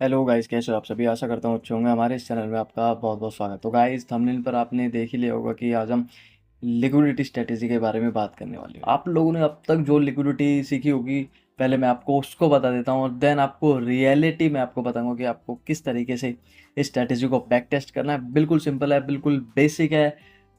Hello guys, कैसे हो आप सभी। आशा करता हूँ अच्छे होंगे। हमारे इस चैनल में आपका बहुत बहुत स्वागत। तो गाइस, थंबनेल पर आपने देख ही लिया होगा कि आज हम लिक्विडिटी स्ट्रेटेजी के बारे में बात करने वाले हैं। आप लोगों ने अब तक जो लिक्विडिटी सीखी होगी, पहले मैं आपको उसको बता देता हूँ और देन आपको रियलिटी में आपको बताऊंगा कि आपको किस तरीके से इस स्ट्रेटेजी को बैक टेस्ट करना है। बिल्कुल सिंपल है, बिल्कुल बेसिक है।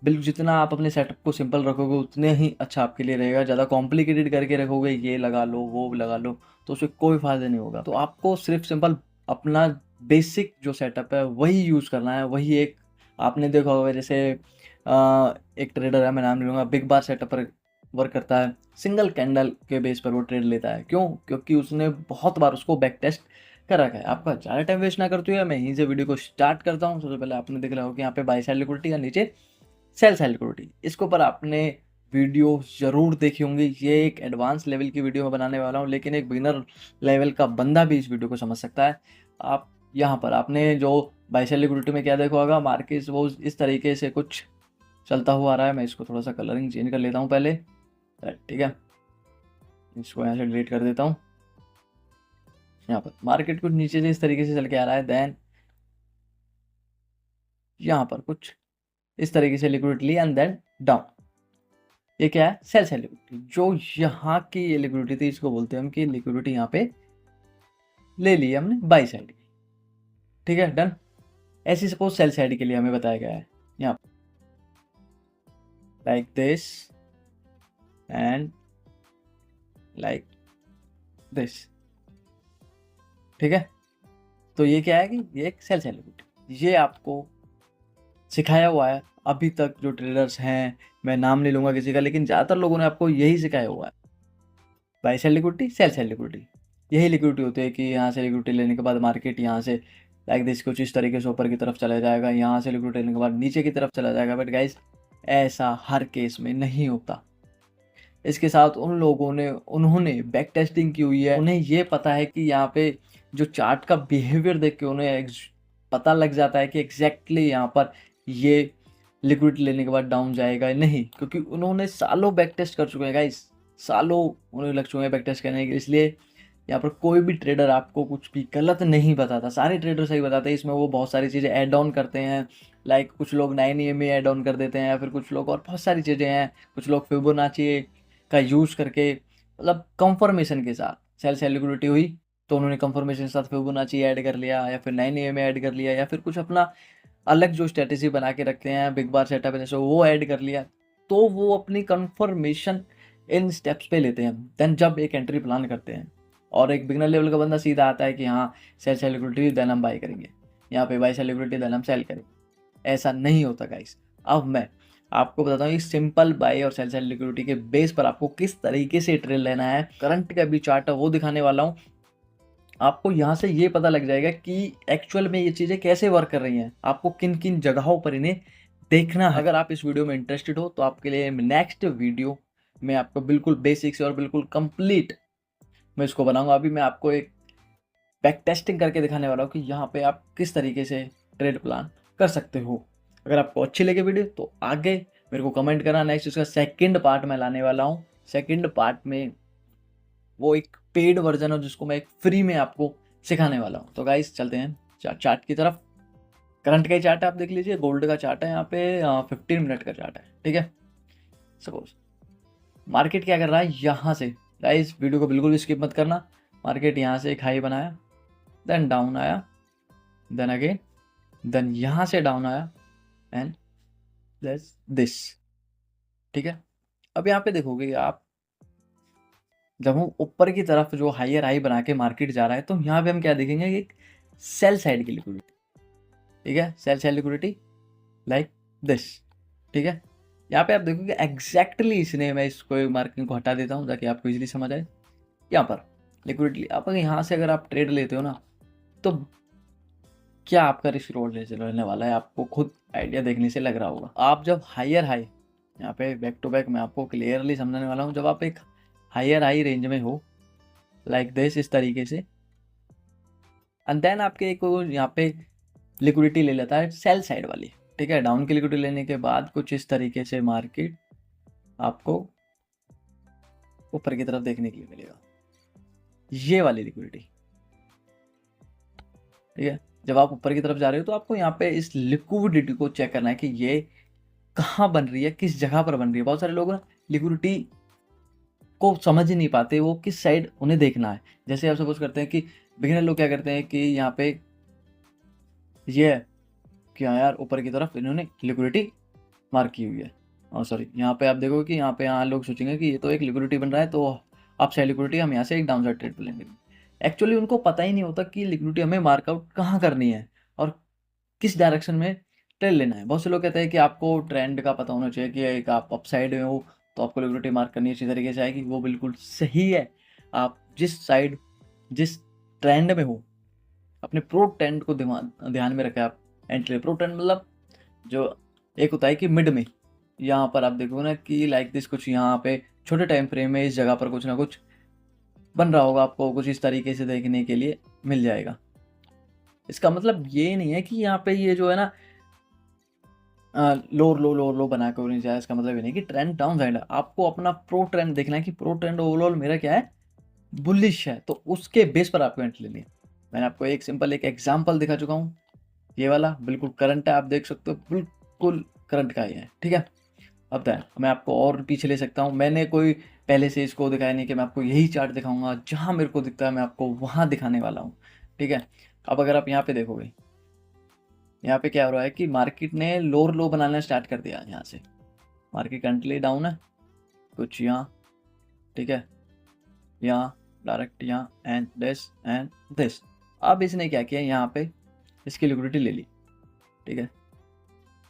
बिल्कुल जितना आप अपने सेटअप को सिंपल रखोगे उतने ही अच्छा आपके लिए रहेगा। ज़्यादा कॉम्प्लिकेटेड करके रखोगे, ये लगा लो वो लगा लो, तो उससे कोई फायदा नहीं होगा। तो आपको सिर्फ सिंपल अपना बेसिक जो सेटअप है वही यूज़ करना है। वही एक आपने देखा होगा, जैसे एक ट्रेडर है, मैं नाम नहीं लूँगा, बिग बार सेटअप पर वर्क करता है। सिंगल कैंडल के बेस पर वो ट्रेड लेता है। क्यों? क्योंकि उसने बहुत बार उसको बैक टेस्ट कर रखा है। आपका ज़्यादा टाइम वेस्ट ना करते हुए मैं यहीं से वीडियो को स्टार्ट करता हूँ। सबसे पहले आपने देख रहा होगा कि यहाँ पे बाई साइड लिक्विडिटी या नीचे सेल साइड लिक्विडिटी, इसके ऊपर आपने वीडियो ज़रूर देखी होंगी। ये एक एडवांस लेवल की वीडियो मैं बनाने वाला हूँ, लेकिन एक बिगिनर लेवल का बंदा भी इस वीडियो को समझ सकता है। आप यहाँ पर आपने जो बाई साइड लिक्विडिटी में क्या देखा होगा, मार्केट वो इस तरीके से कुछ चलता हुआ आ रहा है। मैं इसको थोड़ा सा कलरिंग चेंज कर लेता हूँ पहले, ठीक है। इसको यहाँ से डिलीट कर देता हूँ। यहाँ पर मार्केट कुछ नीचे से इस तरीके से चल के आ रहा है, देन यहाँ पर कुछ इस तरीके से लिक्विडिटी ली एंड देन डाउन। ये क्या है? Sell side liquidity. जो यहाँ की ये लिक्विडिटी थी, इसको बोलते हैं हम कि लिक्विडिटी यहाँ पे ले ली हमने बाई साइड की। ठीक है, डन। ऐसी सपोज सेल साइड के लिए हमें बताया गया है यहाँ like this and like this. ठीक है, तो ये क्या है कि ये एक सेल साइड लिक्विडिटी। ये आपको सिखाया हुआ है अभी तक जो ट्रेडर्स हैं, मैं नाम नहीं लूंगा किसी का, लेकिन ज़्यादातर लोगों ने आपको यही सिखाया हुआ है। By side liquidity, cell side liquidity, यही लिक्विडिटी होती है कि यहाँ से लिक्विडिटी लेने के बाद मार्केट यहाँ से लाइक दिस कुछ इस तरीके से ऊपर की तरफ चला जाएगा, यहाँ से लिक्विडिटी लेने के बाद नीचे की तरफ चला जाएगा। बट गाइस, ऐसा हर केस में नहीं होता। इसके साथ उन लोगों ने उन्होंने बैक टेस्टिंग की हुई है। उन्हें ये पता है कि यहाँ पे जो चार्ट का बिहेवियर देख के उन्हें पता लग जाता है कि एग्जैक्टली यहाँ पर ये लिक्विडिटी लेने के बाद डाउन जाएगा या नहीं, क्योंकि उन्होंने सालों बैक टेस्ट कर चुके हैं गाइस। सालों उन्हें लग चुके हैं बैक टेस्ट करने के। इसलिए यहाँ पर कोई भी ट्रेडर आपको कुछ भी गलत नहीं बताता, सारे ट्रेडर सही बताते हैं। इसमें वो बहुत सारी चीज़ें ऐड ऑन करते हैं, लाइक कुछ लोग 9 EMA ऐड ऑन कर देते हैं, या फिर कुछ लोग और बहुत सारी चीज़ें हैं। कुछ लोग फिबोनाची का यूज़ करके, मतलब कंफर्मेशन के साथ सेल सेल लिक्विडिटी हुई तो उन्होंने कंफर्मेशन के साथ फिबोनाची ऐड कर लिया, या फिर 9 EMA ऐड कर लिया, या फिर कुछ अपना अलग जो स्ट्रेटेजी बना के रखते हैं बिग बार सेटअप जैसे वो ऐड कर लिया। तो वो अपनी कंफर्मेशन इन स्टेप्स पे लेते हैं, देन जब एक एंट्री प्लान करते हैं। और एक बिगनर लेवल का बंदा सीधा आता है कि हाँ, सेल सेल लिक्विडिटी देन हम बाई करेंगे, यहाँ पे बाई सेल लिक्विडिटी देन हम सेल करेंगे। ऐसा नहीं होता गाइस। अब मैं आपको बताता हूँ सिंपल बाई और सेल सेल लिक्विडिटी के बेस पर आपको किस तरीके से ट्रेड लेना है। करंट का भी चार्ट है वो दिखाने वाला हूँ। आपको यहाँ से ये पता लग जाएगा कि एक्चुअल में ये चीज़ें कैसे वर्क कर रही हैं, आपको किन किन जगहों पर इन्हें देखना है। अगर आप इस वीडियो में इंटरेस्टेड हो तो आपके लिए नेक्स्ट वीडियो में आपको बिल्कुल बेसिक्स और बिल्कुल कंप्लीट मैं इसको बनाऊंगा। अभी मैं आपको एक बैक टेस्टिंग करके दिखाने वाला हूँ कि यहाँ पे आप किस तरीके से ट्रेड प्लान कर सकते हो। अगर आपको अच्छी लगे वीडियो तो आगे मेरे को कमेंट करना। नेक्स्ट इसका सेकंड पार्ट मैं लाने वाला हूँ। सेकंड पार्ट में वो एक पेड वर्जन है जिसको मैं एक फ्री में आपको सिखाने वाला हूँ। तो गाइस चलते हैं चार्ट की तरफ। करंट का ही चार्ट है, आप देख लीजिए, गोल्ड का चार्ट है यहाँ पे, 15 मिनट का चार्ट है। ठीक है, सपोज मार्केट क्या कर रहा है यहाँ से। गाइस वीडियो को बिल्कुल भी स्किप मत करना। मार्केट यहाँ से एक हाई बनाया, देन डाउन आया, देन अगेन, देन यहाँ से डाउन आया एंड दिस। ठीक है, अब यहाँ पे देखोगे आप, जब हम ऊपर की तरफ जो हायर हाई बना के मार्केट जा रहा है तो यहाँ पे हम क्या देखेंगे, एक सेल साइड की लिक्विडिटी। ठीक है, sell side liquidity like this. ठीक है, यहाँ पे आप देखोगे एग्जैक्टली इसने, मैं इसको मार्किंग को हटा देता हूँ ताकि आपको इजीली समझ आए। यहाँ पर लिक्विडिटी आप यहाँ से अगर आप ट्रेड लेते हो ना, तो क्या आपका रिस्क रोल रहने वाला है आपको खुद आइडिया देखने से लग रहा होगा। आप जब हायर हाई, यहाँ पे बैक टू बैक मैं आपको क्लियरली समझाने वाला हूँ, जब आप एक हायर हाई रेंज में हो लाइक दिस इस तरीके से, एंड देन आपके एक यहाँ पे लिक्विडिटी ले लेता है सेल साइड वाली। ठीक है, डाउन की लिक्विडिटी लेने के बाद कुछ इस तरीके से मार्केट आपको ऊपर की तरफ देखने के लिए मिलेगा, ये वाली लिक्विडिटी। ठीक है। जब आप ऊपर की तरफ जा रहे हो तो आपको यहाँ पे इस लिक्विडिटी को चेक करना है कि ये कहाँ बन रही है, किस जगह पर बन रही है। बहुत सारे लोग ना लिक्विडिटी को समझ ही नहीं पाते, वो किस साइड उन्हें देखना है। जैसे आप सपोज करते हैं कि बिगिनर लोग क्या करते हैं कि यहाँ पे ये है कि हाँ यार ऊपर की तरफ इन्होंने लिक्विडिटी मार्क की हुई है, और सॉरी यहाँ पे आप देखोगे कि यहाँ पे यहाँ लोग सोचेंगे कि ये तो एक लिक्विडिटी बन रहा है, तो अप साइड लिक्विडिटी हम यहाँ से एक डाउन साइड ट्रेड पे लेंगे। एक्चुअली उनको पता ही नहीं होता कि लिक्विडिटी हमें मार्कआउट कहाँ करनी है और किस डायरेक्शन में ट्रेड लेना है। बहुत से लोग कहते हैं कि आपको ट्रेंड का पता होना चाहिए कि एक आप अप साइड में हो तो आपको लिक्विडिटी मार्क करनी अच्छी तरीके से आएगी। वो बिल्कुल सही है। आप जिस साइड जिस ट्रेंड में हो अपने प्रो ट्रेंड को ध्यान में रखें। आप एंट्री प्रो ट्रेंड मतलब जो एक होता है कि मिड में यहाँ पर आप देखो ना कि लाइक दिस कुछ यहाँ पे छोटे टाइम फ्रेम में इस जगह पर कुछ ना कुछ बन रहा होगा, आपको कुछ इस तरीके से देखने के लिए मिल जाएगा। इसका मतलब ये नहीं है कि यहाँ पे ये जो है ना लो बना कर नहीं जाए। इसका मतलब ये नहीं कि ट्रेंड डाउन साइड है। आपको अपना प्रो ट्रेंड देखना है कि प्रो ट्रेंड ओवरऑल मेरा क्या है, बुलिश है, तो उसके बेस पर आपको एंट्री लेनी है। मैंने आपको एक सिंपल एक एग्जांपल दिखा चुका हूँ। ये वाला बिल्कुल करंट है, आप देख सकते हो बिल्कुल करंट का ही है, ठीक है। अब तक मैं आपको और पीछे ले सकता हूँ। मैंने कोई पहले से इसको दिखाया नहीं कि मैं आपको यही चार्ट दिखाऊंगा, जहाँ मेरे को दिखता है मैं आपको वहाँ दिखाने वाला हूँ, ठीक है। अब अगर आप यहाँ पे देखोगे, यहाँ पे क्या हो रहा है कि मार्केट ने लोअर लो बनाना स्टार्ट कर दिया। यहाँ से मार्केट करंटली डाउन है, कुछ यहाँ, ठीक है, यहाँ डायरेक्ट यहाँ एंड दिस। अब इसने क्या किया, यहाँ पे इसकी लिक्विडिटी ले ली, ठीक है,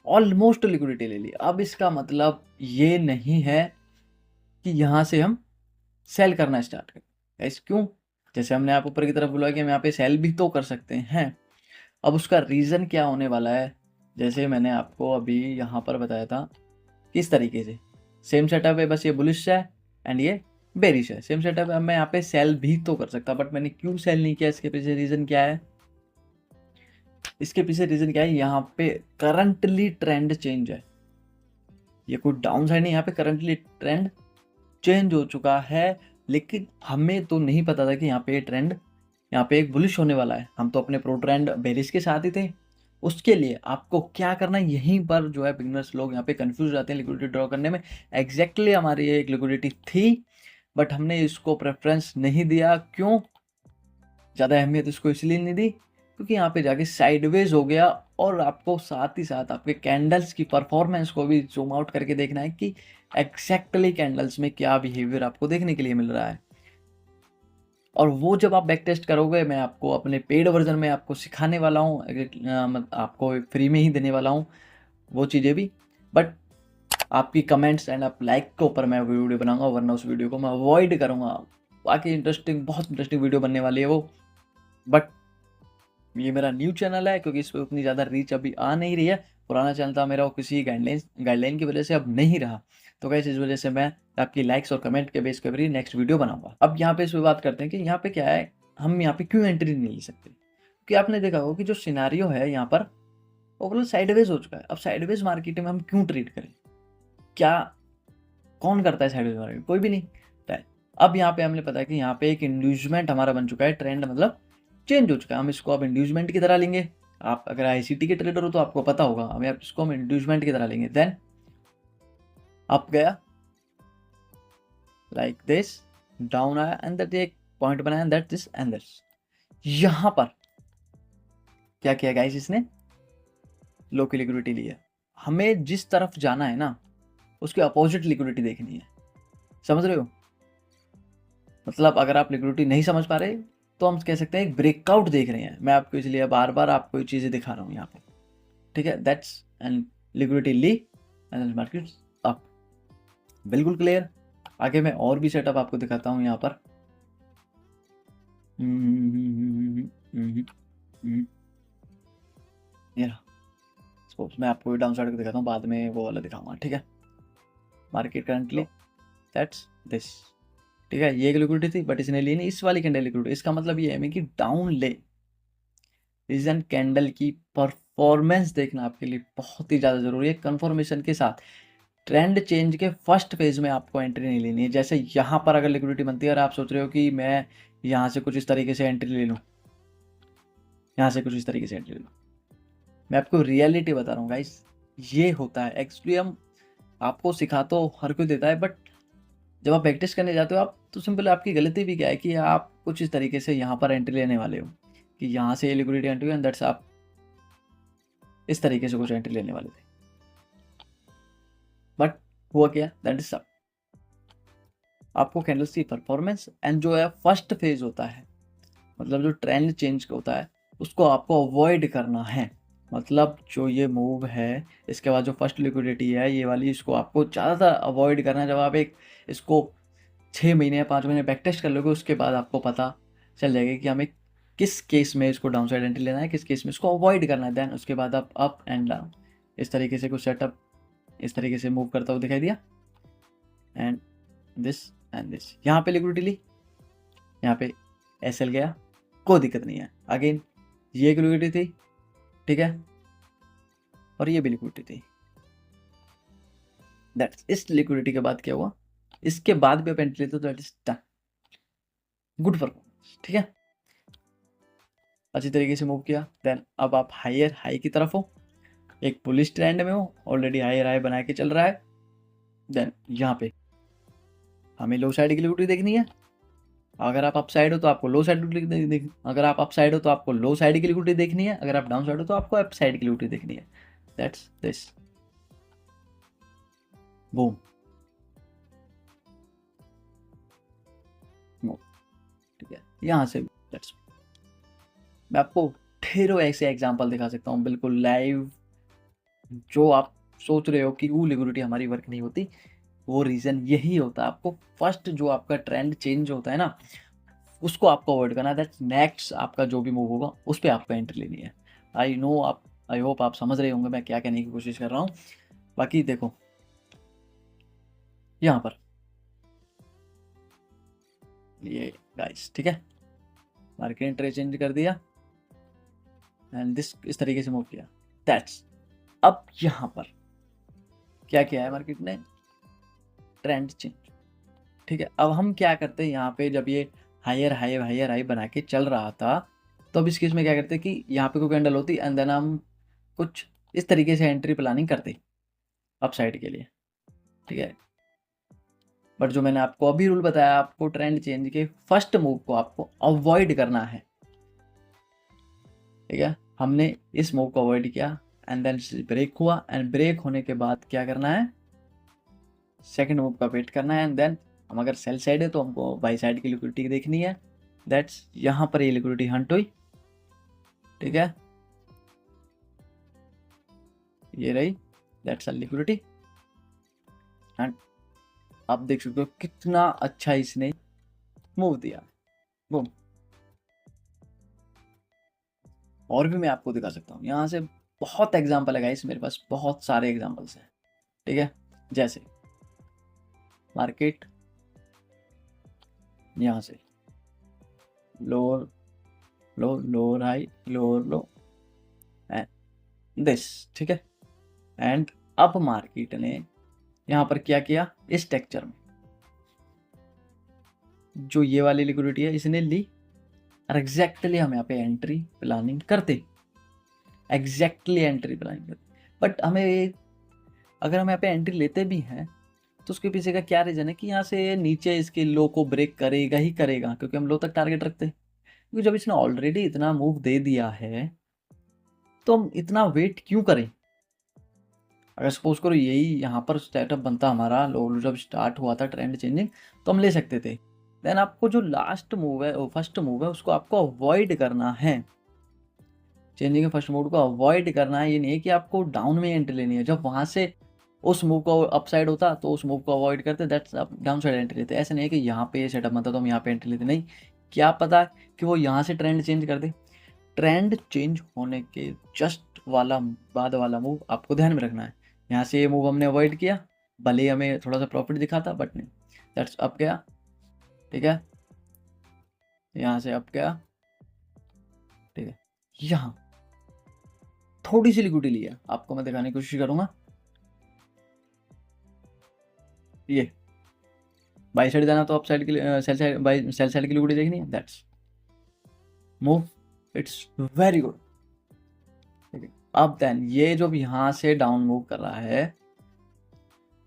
ऑलमोस्ट लिक्विडिटी ले ली। अब इसका मतलब ये नहीं है कि यहाँ से हम सेल करना स्टार्ट करें। ऐसे क्यों? जैसे हमने आप ऊपर की तरफ बोला कि हम यहाँ पे सेल भी तो कर सकते हैं। अब उसका रीज़न क्या होने वाला है, जैसे मैंने आपको अभी यहाँ पर बताया था किस तरीके से सेम सेटअप है, बस ये बुलिश है एंड ये बेरिश है। सेम सेटअप है, मैं यहाँ पे सेल भी तो कर सकता, बट मैंने क्यों सेल नहीं किया, इसके पीछे रीज़न क्या है? इसके पीछे रीज़न क्या है, यहाँ पे करंटली ट्रेंड चेंज है। ये कोई डाउन साइड नहीं, यहाँ पे करंटली ट्रेंड चेंज हो चुका है। लेकिन हमें तो नहीं पता था कि यहाँ पे ट्रेंड यहाँ पे एक बुलिश होने वाला है। हम तो अपने प्रो ट्रेंड बेरिश के साथ ही थे। उसके लिए आपको क्या करना है, यहीं पर जो है बिगनर्स लोग यहाँ पे कंफ्यूज जाते हैं लिक्विडिटी ड्रॉ करने में। एग्जैक्टली हमारी एक लिक्विडिटी थी, बट हमने इसको प्रेफरेंस नहीं दिया। क्यों? ज़्यादा अहमियत इसको इसलिए नहीं दी क्योंकि यहाँ पे जाके साइडवेज हो गया। और आपको साथ ही साथ आपके कैंडल्स की परफॉर्मेंस को भी जूम आउट करके देखना है कि एग्जैक्टली कैंडल्स में क्या बिहेवियर आपको देखने के लिए मिल रहा है। और वो जब आप बैक टेस्ट करोगे, मैं आपको अपने पेड वर्जन में आपको सिखाने वाला हूँ, आपको फ्री में ही देने वाला हूँ वो चीज़ें भी। बट आपकी कमेंट्स एंड आप लाइक के ऊपर मैं वीडियो बनाऊंगा, वरना उस वीडियो को मैं अवॉइड करूँगा। बाकी बहुत इंटरेस्टिंग वीडियो बनने वाली है वो। बट ये मेरा न्यू चैनल है क्योंकि इस पर उतनी ज़्यादा रीच अभी आ नहीं रही है। पुराना चैनल था मेरा, वो किसी गाइडलाइन की वजह से अब नहीं रहा। तो गाइस इस वजह से मैं आपकी लाइक्स और कमेंट के बेस पर नेक्स्ट वीडियो बनाऊंगा। अब यहाँ पे इस पर बात करते हैं कि यहाँ पे क्या है, हम यहाँ पे क्यों एंट्री नहीं ले सकते। क्योंकि आपने देखा होगा कि जो सिनारियो है यहाँ पर वो मतलब साइडवेज हो चुका है। अब साइडवेज मार्केट में हम क्यों ट्रेड करें? क्या कौन करता है साइडवेज मार्केट? कोई भी नहीं करता है। अब यहाँ पे हमने पता है कि यहाँ पे एक इंड्यूसमेंट हमारा बन चुका है, ट्रेंड मतलब चेंज हो चुका है। हम इसको अब इंड्यूसमेंट की तरह लेंगे। आप अगर आईसीटी के ट्रेडर हो तो आपको पता होगा, हमें आप इसको हम इंड्यूसमेंट की तरह लेंगे। देन अप गया लाइक दिस, डाउन आया एंड दैट एक पॉइंट बनाया दैट दिस एंड दिस। यहाँ पर क्या किया गाइस, इसने लो की लिक्विडिटी ली है। हमें जिस तरफ जाना है ना उसके अपोजिट लिक्विडिटी देखनी है। समझ रहे हो? मतलब अगर आप लिक्विडिटी नहीं समझ पा रहे तो हम कह सकते हैं एक ब्रेकआउट देख रहे हैं। मैं आपको इसलिए बार बार आपको ये चीज़ें दिखा रहा हूँ यहाँ पे, ठीक है। दैट्स एंड लिक्विडिटी ली एंड मार्केट अप, बिल्कुल क्लियर। आगे मैं और भी सेटअप आपको दिखाता हूँ यहाँ पर। ये रहा, सपोज मैं आपको डाउन साइड को दिखाता हूँ, बाद में वो वाला दिखाऊंगा, ठीक है। मार्केट करंटली दैट्स दिस, ठीक है। ये एक लिक्विडिटी थी बट इसने ली नहीं, इस वाली कैंडल लिक्विडिटी। इसका मतलब ये है कि डाउन ले रीजन कैंडल की परफॉर्मेंस देखना आपके लिए बहुत ही ज़्यादा जरूरी है। कंफर्मेशन के साथ ट्रेंड चेंज के फर्स्ट फेज में आपको एंट्री नहीं लेनी है। जैसे यहाँ पर अगर लिक्विडिटी बनती है और आप सोच रहे हो कि मैं यहाँ से कुछ इस तरीके से एंट्री ले लूँ, यहाँ से कुछ इस तरीके से एंट्री लो। मैं आपको रियलिटी बता रहा हूँ गाइस, ये होता है। एक्चुअली हम आपको सिखा तो हर कोई देता है, बट जब आप प्रैक्टिस करने जाते हो आप, तो सिंपल आपकी गलती भी क्या है कि आप कुछ इस तरीके से यहाँ पर एंट्री लेने वाले हो कि यहाँ से ये लिक्विडिटी एंट्री एंड दैट्स आप इस तरीके से कुछ एंट्री लेने वाले थे, बट हुआ क्या, दैट इज सब। आपको कैंडल्स की परफॉर्मेंस एंड जो है फर्स्ट फेज होता है, मतलब जो ट्रेंड चेंज होता है, उसको आपको अवॉइड करना है। मतलब जो ये मूव है, इसके बाद जो फर्स्ट लिक्विडिटी है ये वाली, इसको आपको ज़्यादातर अवॉइड करना है। जब आप एक इसको 6 महीने या 5 महीने बैक टेस्ट कर लोगे, उसके बाद आपको पता चल जाएगा कि हमें किस केस में इसको डाउन साइड एंट्री लेना है, किस केस में इसको अवॉइड करना है। देन उसके बाद आप अप एंड डाउन इस तरीके से कुछ सेटअप इस तरीके से मूव करता हुआ दिखाई दिया, एंड दिस यहाँ पे लिक्विडिटी ली, यहाँ पे एसएल गया, कोई दिक्कत नहीं है। अगेन ये एक लिक्विडिटी थी, ठीक है, और ये भी लिक्विडिटी थी। दैट्स इस लिक्विडिटी के बाद क्या हुआ, इसके बाद भी आप एंट्री लेते हो तो that is done, good performance, ठीक है, अच्छी तरीके से मूव किया। देन अब आप हायर हाई की तरफ हो, एक बुलिश ट्रेंड में हो, ऑलरेडी हायर हाई बना के चल रहा है। देन यहाँ पे हमें लो साइड की लिक्विडिटी देखनी है। अगर आप अप साइड हो तो आपको लो साइड की, अगर आप अप साइड हो तो आपको लो साइड की लिक्विडिटी देखनी है, अगर आप डाउन साइड हो तो आपको अप साइड की लिक्विडिटी देखनी है। दैट्स दिस, बूम, ठीक है, यहाँ से दैट्स। मैं आपको ढेरों ऐसे एग्जांपल दिखा सकता हूँ बिल्कुल लाइव। जो आप सोच रहे हो कि वो लिक्विडिटी हमारी वर्क नहीं होती, वो रीज़न यही होता है। आपको फर्स्ट जो आपका ट्रेंड चेंज होता है ना, उसको आपको अवॉइड करना है। दैट नेक्स्ट आपका जो भी मूव होगा उस पर आपको एंट्री लेनी है। आई नो आप, आई होप आप समझ रहे होंगे मैं क्या कहने की कोशिश कर रहा हूँ। बाकी देखो यहाँ पर ये गाइस, ठीक है, मार्केट एंट्री चेंज कर दिया एंड दिस इस तरीके से मूव किया। दैट्स, अब यहाँ पर क्या किया है मार्केट ने, ट्रेंड चेंज, ठीक है। अब हम क्या करते हैं यहाँ पे, जब ये हायर हाई हायर हाई बना के चल रहा था, तो अब इस केस में क्या करते कि यहाँ पे कोई कैंडल होती एंड देन हम कुछ इस तरीके से एंट्री प्लानिंग करते अप साइड के लिए, ठीक है। बट जो मैंने आपको अभी रूल बताया, आपको ट्रेंड चेंज के फर्स्ट मूव को आपको अवॉइड करना है, ठीक है। हमने इस मूव को अवॉइड किया एंड देन ब्रेक हुआ, एंड ब्रेक होने के बाद क्या करना है, सेकंड मूव का वेट करना है। एंड देन हम अगर सेल साइड है तो हमको बाई साइड की लिक्विडिटी देखनी है। दैट्स, यहाँ पर ये लिक्विडिटी हंट हुई, ठीक है, ये रही, दैट्स लिक्विडिटी। एंड आप देख सकते हो कितना अच्छा इसने मूव दिया, बूम। और भी मैं आपको दिखा सकता हूँ, यहाँ से बहुत एग्जाम्पल है गाइस, मेरे पास बहुत सारे एग्जाम्पल्स हैं, ठीक है। जैसे मार्केट यहाँ से lower low, lower high, lower low and this, ठीक है। एंड अब मार्केट ने यहाँ पर क्या किया, इस स्ट्रक्चर में जो ये वाली लिक्विडिटी है इसने ली, और एग्जैक्टली हम यहाँ पे एंट्री प्लानिंग करते, एग्जैक्टली एंट्री प्लानिंग करते। बट हमें, अगर हम यहाँ पे एंट्री लेते भी हैं तो उसके पीछे का क्या रीज़न है कि यहाँ से नीचे इसके लो को ब्रेक करेगा ही करेगा, क्योंकि हम लो तक टारगेट रखते हैं। क्योंकि जब इसने ऑलरेडी इतना मूव दे दिया है तो हम इतना वेट क्यों करें। अगर सपोज करो यही यहाँ पर सेटअप बनता हमारा, लो जब स्टार्ट हुआ था ट्रेंड चेंजिंग, तो हम ले सकते थे। देन आपको जो लास्ट मूव है, फर्स्ट मूव है, उसको आपको अवॉइड करना है। चेंजिंग के फर्स्ट मूव को अवॉइड करना है, ये नहीं है कि आपको डाउन में एंट्री लेनी है। जब वहाँ से उस मूव को अप साइड होता तो उस मूव को अवॉइड करते, दैट्स आप डाउन साइड एंट्री लेते। ऐसे नहीं है कि यहाँ पे सेटअप बनता तो हम यहाँ पे एंट्री लेते, नहीं। क्या पता कि वो यहाँ से ट्रेंड चेंज कर दे। ट्रेंड चेंज होने के जस्ट वाला बाद वाला मूव आपको ध्यान में रखना है। यहाँ से ये मूव हमने अवॉइड किया, भले ही हमें थोड़ा सा प्रॉफिट दिखा था, बट नहीं, दैट्स अप गया, ठीक है, यहाँ से अप गया, ठीक है। यहाँ थोड़ी सी लिक्विडिटी लिया, आपको मैं दिखाने की कोशिश करूंगा। ये बाई साइड जाना तो अप साइड की sell side, by sell side की लिक्विडिटी देखनी है, that's move it's very good. ठीक है, अब देन ये जो यहाँ से डाउन मूव कर रहा है,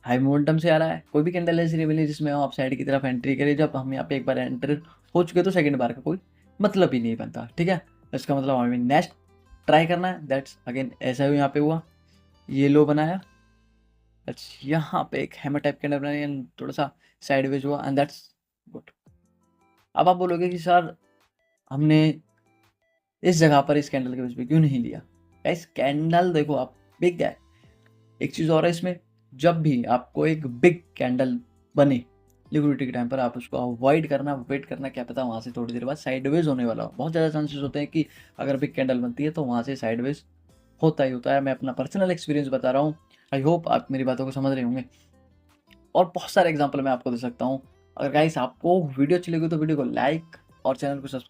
हाई मोमेंटम से आ रहा है। कोई भी कैंडल ऐसी नहीं मिली जिसमें हम अपसाइड की तरफ एंट्री करें। जब हम यहाँ पे एक बार एंटर हो चुके तो सेकंड बार का कोई मतलब ही नहीं बनता। ठीक है, इसका मतलब हमें नेक्स्ट ट्राई करना है। दैट्स अगेन ऐसा ही यहाँ पे हुआ, ये लो बनाया, दैट्स यहाँ पे एक हैमर टाइप कैंडल बनाई एंड थोड़ा सा साइडवेज हुआ एंड दैट्स गुड। अब आप बोलोगे कि सर हमने इस जगह पर इस कैंडल के बीच में क्यों नहीं लिया। गाइस कैंडल देखो आप बिग है। एक चीज़ और है इसमें, जब भी आपको एक बिग कैंडल बने लिक्विडिटी के टाइम पर, आप उसको अवॉइड करना, वेट करना, क्या पता वहाँ से थोड़ी देर बाद साइडवेज होने वाला हो। बहुत ज़्यादा चांसेस होते हैं कि अगर बिग कैंडल बनती है तो वहाँ से साइडवेज होता ही होता है। मैं अपना पर्सनल एक्सपीरियंस बता रहा हूँ। आई होप आप मेरी बातों को समझ रहे होंगे, और बहुत सारे एग्जाम्पल मैं आपको दे सकता हूँ। अगर गाइस आपको वीडियो अच्छी लगी तो वीडियो को लाइक और चैनल को सब्सक्राइब